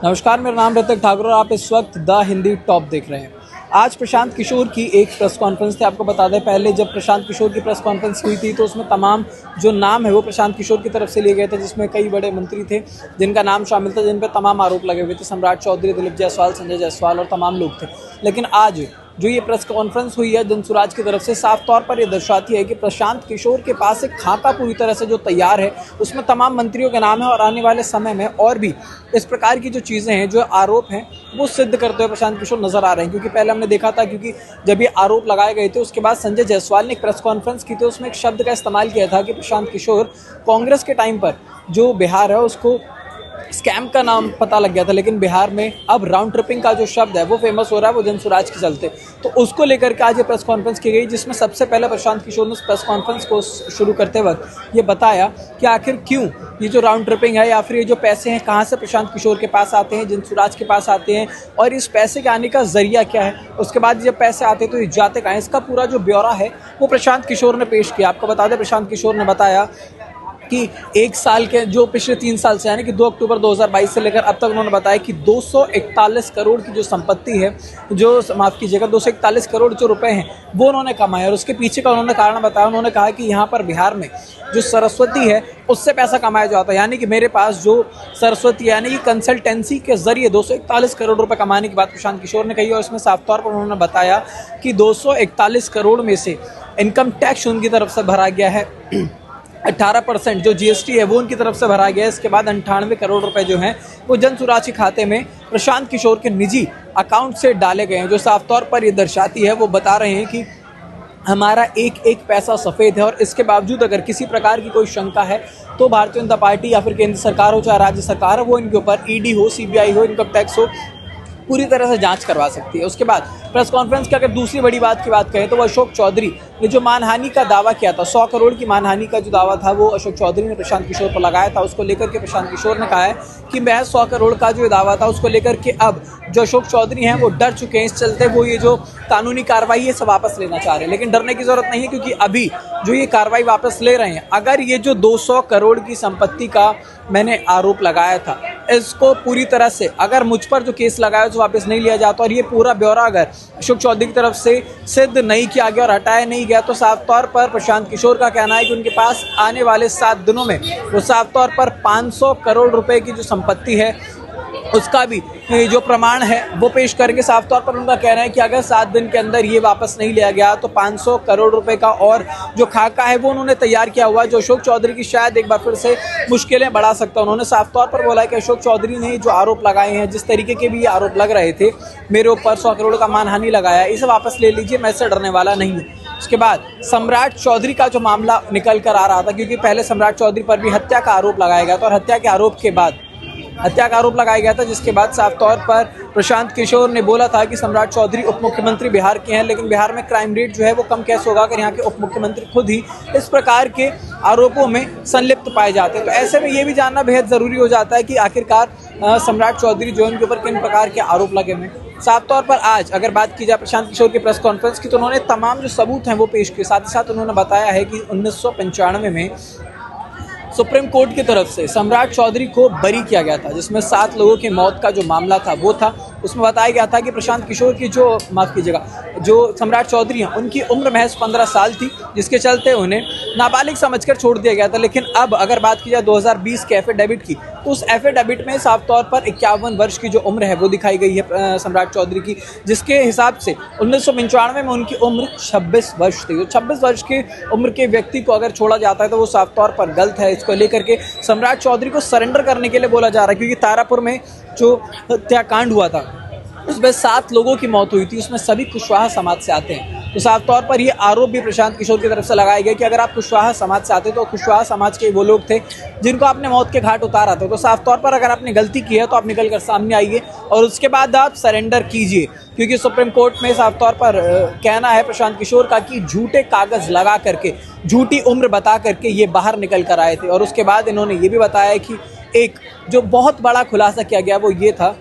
नमस्कार, मेरा नाम ऋतिक ठाकुर और आप इस वक्त द हिंदी टॉप देख रहे हैं। आज प्रशांत किशोर की एक प्रेस कॉन्फ्रेंस थी। आपको बता दें, पहले जब प्रशांत किशोर की प्रेस कॉन्फ्रेंस हुई थी तो उसमें तमाम जो नाम है वो प्रशांत किशोर की तरफ से लिए गए थे, जिसमें कई बड़े मंत्री थे जिनका नाम शामिल था, जिन पर तमाम आरोप लगे हुए थे। सम्राट चौधरी, दिलीप जायसवाल, संजय जायसवाल और तमाम लोग थे। लेकिन आज जो ये प्रेस कॉन्फ्रेंस हुई है जनसुराज की तरफ से, साफ तौर पर ये दर्शाती है कि प्रशांत किशोर के पास एक खाका पूरी तरह से जो तैयार है, उसमें तमाम मंत्रियों के नाम है और आने वाले समय में और भी इस प्रकार की जो चीज़ें हैं, जो आरोप हैं, वो सिद्ध करते हुए प्रशांत किशोर नजर आ रहे हैं। क्योंकि पहले हमने देखा था, क्योंकि जब ये आरोप लगाए गए थे उसके बाद संजय जायसवाल ने एक प्रेस कॉन्फ्रेंस की थी, उसमें एक शब्द का इस्तेमाल किया था कि प्रशांत किशोर कांग्रेस के टाइम पर जो बिहार है उसको स्कैम का नाम पता लग गया था, लेकिन बिहार में अब राउंड ट्रिपिंग का जो शब्द है वो फेमस हो रहा है, वो जनसुराज के चलते। तो उसको लेकर के आज ये प्रेस कॉन्फ्रेंस की गई, जिसमें सबसे पहले प्रशांत किशोर ने इस प्रेस कॉन्फ्रेंस को शुरू करते वक्त ये बताया कि आखिर क्यों ये जो राउंड ट्रिपिंग है या फिर ये जो पैसे हैं कहाँ से प्रशांत किशोर के पास आते हैं, जनसुराज के पास आते हैं, और इस पैसे के आने का जरिया क्या है। उसके बाद जब पैसे आते हैं तो ये जाते कहाँ हैं, इसका पूरा जो ब्यौरा है वो प्रशांत किशोर ने पेश किया। आपको बता दें, प्रशांत किशोर ने बताया कि एक साल के जो पिछले 3 साल से, यानी कि 2 अक्टूबर 2022 से लेकर अब तक, उन्होंने बताया कि 241 करोड़ की जो संपत्ति है, जो माफ़ कीजिएगा 241 करोड़ जो रुपए हैं वो उन्होंने कमाए। और उसके पीछे का उन्होंने कारण बताया। उन्होंने कहा कि यहाँ पर बिहार में जो सरस्वती है उससे पैसा कमाया जाता है, यानी कि मेरे पास जो सरस्वती यानी कि कंसल्टेंसी के जरिए 241 करोड़ रुपए कमाने की बात प्रशांत किशोर ने कही। और इसमें साफ तौर पर उन्होंने बताया कि 241 करोड़ में से इनकम टैक्स उनकी तरफ से भरा गया है 18% जो जीएसटी है वो उनकी तरफ से भरा गया है। इसके बाद 98 करोड़ रुपए जो हैं वो जनसुराज के खाते में प्रशांत किशोर के निजी अकाउंट से डाले गए हैं, जो साफ तौर पर ये दर्शाती है, वो बता रहे हैं कि हमारा एक एक पैसा सफ़ेद है। और इसके बावजूद अगर किसी प्रकार की कोई शंका है तो भारतीय जनता पार्टी या फिर केंद्र सरकार हो चाहे राज्य सरकार हो, वो इनके ऊपर ईडी हो, सीबीआई हो, इनकम टैक्स हो, पूरी तरह से जांच करवा सकती है। उसके बाद प्रेस कॉन्फ्रेंस की अगर दूसरी बड़ी बात की बात करें तो वो अशोक चौधरी ने जो मानहानि का दावा किया था, 100 करोड़ की मानहानि का जो दावा था वो अशोक चौधरी ने प्रशांत किशोर पर लगाया था। उसको लेकर के प्रशांत किशोर ने कहा है कि महज 100 करोड़ का जो दावा था उसको लेकर के अब जो अशोक चौधरी हैं वो डर चुके हैं। इस चलते वो ये जो कानूनी कार्रवाई है सब वापस लेना चाह रहे हैं। लेकिन डरने की जरूरत नहीं है, क्योंकि अभी जो ये कार्रवाई वापस ले रहे हैं, अगर ये जो 200 करोड़ की संपत्ति का मैंने आरोप लगाया था, इसको पूरी तरह से अगर मुझ पर जो केस लगाया तो वापस नहीं लिया जाता और ये पूरा ब्यौरा अगर अशोक चौधरी की तरफ से सिद्ध नहीं किया गया और हटाया नहीं गया, तो साफ तौर पर प्रशांत किशोर का कहना है कि उनके पास आने वाले 7 दिनों में वो साफ तौर पर 500 करोड़ रुपए की जो संपत्ति है उसका भी जो प्रमाण है वो पेश करके साफ तौर पर उनका कहना है कि अगर 7 दिन के अंदर ये वापस नहीं लिया गया तो 500 करोड़ रुपए का और जो खाका है वो उन्होंने तैयार किया हुआ है, जो अशोक चौधरी की शायद एक बार फिर से मुश्किलें बढ़ा सकता है। उन्होंने साफ तौर पर बोला है कि अशोक चौधरी ने जो आरोप लगाए हैं, जिस तरीके के भी ये आरोप लग रहे थे, मेरे ऊपर 100 करोड़ का मानहानि लगाया, इसे वापस ले लीजिए, मैं इससे डरने वाला नहीं हूँ। उसके बाद सम्राट चौधरी का जो मामला निकल कर आ रहा था, क्योंकि पहले सम्राट चौधरी पर भी हत्या का आरोप लगाया गया था और हत्या के आरोप के बाद हत्या का आरोप लगाया गया था, जिसके बाद साफ तौर पर प्रशांत किशोर ने बोला था कि सम्राट चौधरी उप मुख्यमंत्री बिहार के हैं, लेकिन बिहार में क्राइम रेट जो है वो कम कैसे होगा अगर यहाँ के उप मुख्यमंत्री खुद ही इस प्रकार के आरोपों में संलिप्त पाए जाते हैं। तो ऐसे में ये भी जानना बेहद ज़रूरी हो जाता है कि आखिरकार सम्राट चौधरी जो उनके ऊपर किन प्रकार के आरोप लगे हुए हैं। साफ तौर पर आज अगर बात की जाए प्रशांत किशोर की प्रेस कॉन्फ्रेंस की, तो उन्होंने तमाम जो सबूत हैं वो पेश किए। साथ ही साथ उन्होंने बताया है कि 1995 में सुप्रीम कोर्ट की तरफ से सम्राट चौधरी को बरी किया गया था, जिसमें 7 लोगों की मौत का जो मामला था वो था। उसमें बताया गया था कि प्रशांत किशोर की जो माफ़ कीजिएगा जो सम्राट चौधरी हैं उनकी उम्र महज 15 साल थी, जिसके चलते उन्हें नाबालिग समझकर छोड़ दिया गया था। लेकिन अब अगर बात की जाए 2020 के एफिडेविट की, तो उस एफिडेविट में साफ तौर पर 51 वर्ष की जो उम्र है वो दिखाई गई है सम्राट चौधरी की, जिसके हिसाब से 1995 में उनकी उम्र 26 वर्ष थी। 26 वर्ष की उम्र के व्यक्ति को अगर छोड़ा जाता है तो वो साफ तौर पर गलत है। इसको लेकर के सम्राट चौधरी को सरेंडर करने के लिए बोला जा रहा है, क्योंकि तारापुर में जो हत्याकांड हुआ था उसमें 7 लोगों की मौत हुई थी, उसमें सभी कुशवाहा समाज से आते हैं। तो साफ तौर पर ये आरोप भी प्रशांत किशोर की तरफ से लगाया गया कि अगर आप कुशवाहा समाज से आते तो कुशवाहा समाज के वो लोग थे जिनको आपने मौत के घाट उतारा था। तो साफ तौर पर अगर आपने गलती की है तो आप निकल कर सामने आइए और उसके बाद आप सरेंडर कीजिए, क्योंकि सुप्रीम कोर्ट में साफ तौर पर कहना है प्रशांत किशोर का कि झूठे कागज़ लगा करके, झूठी उम्र बता करके ये बाहर निकल कर आए थे। और उसके बाद इन्होंने ये भी बताया कि एक जो बहुत बड़ा खुलासा किया गया वो ये था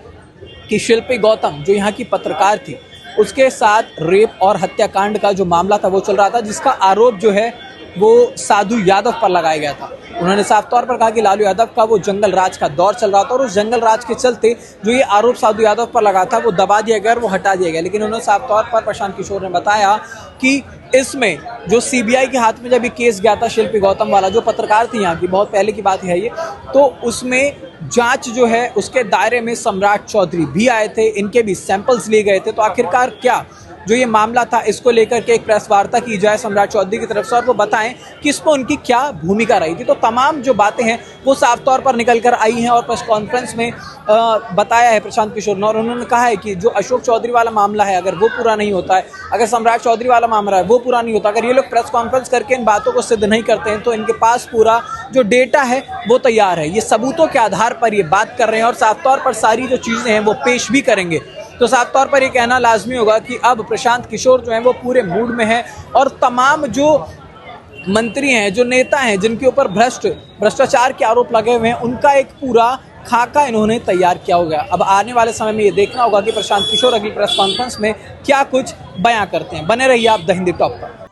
कि शिल्पी गौतम जो यहाँ की पत्रकार थी, उसके साथ रेप और हत्याकांड का जो मामला था वो चल रहा था, जिसका आरोप जो है वो साधु यादव पर लगाया गया था। उन्होंने साफ तौर पर कहा कि लालू यादव का वो जंगल राज का दौर चल रहा था और उस जंगल राज के चलते जो ये आरोप साधु यादव पर लगा था वो दबा दिया गया और वो हटा दिया गया। लेकिन उन्होंने साफ तौर पर प्रशांत किशोर ने बताया कि इसमें जो सीबीआई के हाथ में जब ये केस गया था शिल्पी गौतम वाला, जो पत्रकार थी यहाँ की, बहुत पहले की बात है ये, तो उसमें जांच जो है उसके दायरे में सम्राट चौधरी भी आए थे, इनके भी सैंपल्स लिए गए थे। तो आखिरकार क्या जो ये मामला था इसको लेकर के एक प्रेस वार्ता की जाए सम्राट चौधरी की तरफ से और वो बताएं कि इसमें उनकी क्या भूमिका रही थी। तो तमाम जो बातें हैं वो साफ तौर पर निकल कर आई हैं और प्रेस कॉन्फ्रेंस में बताया है प्रशांत किशोर ने, और उन्होंने कहा है कि जो अशोक चौधरी वाला मामला है अगर वो पूरा नहीं होता है, अगर सम्राट चौधरी वाला मामला है वो पूरा नहीं होता, अगर ये लोग प्रेस कॉन्फ्रेंस करके इन बातों को सिद्ध नहीं करते हैं तो इनके पास पूरा जो डेटा है वो तैयार है, ये सबूतों के आधार पर ये बात कर रहे हैं और साफ तौर पर सारी जो चीज़ें हैं वो पेश भी करेंगे। तो साफ तौर पर ये कहना लाजमी होगा कि अब प्रशांत किशोर जो हैं वो पूरे मूड में हैं और तमाम जो मंत्री हैं, जो नेता हैं जिनके ऊपर भ्रष्टाचार के आरोप लगे हुए हैं, उनका एक पूरा खाका इन्होंने तैयार किया होगा। अब आने वाले समय में ये देखना होगा कि प्रशांत किशोर अगली प्रेस कॉन्फ्रेंस में क्या कुछ बयां करते हैं। बने रहिए आप द हिंदी टॉप पर।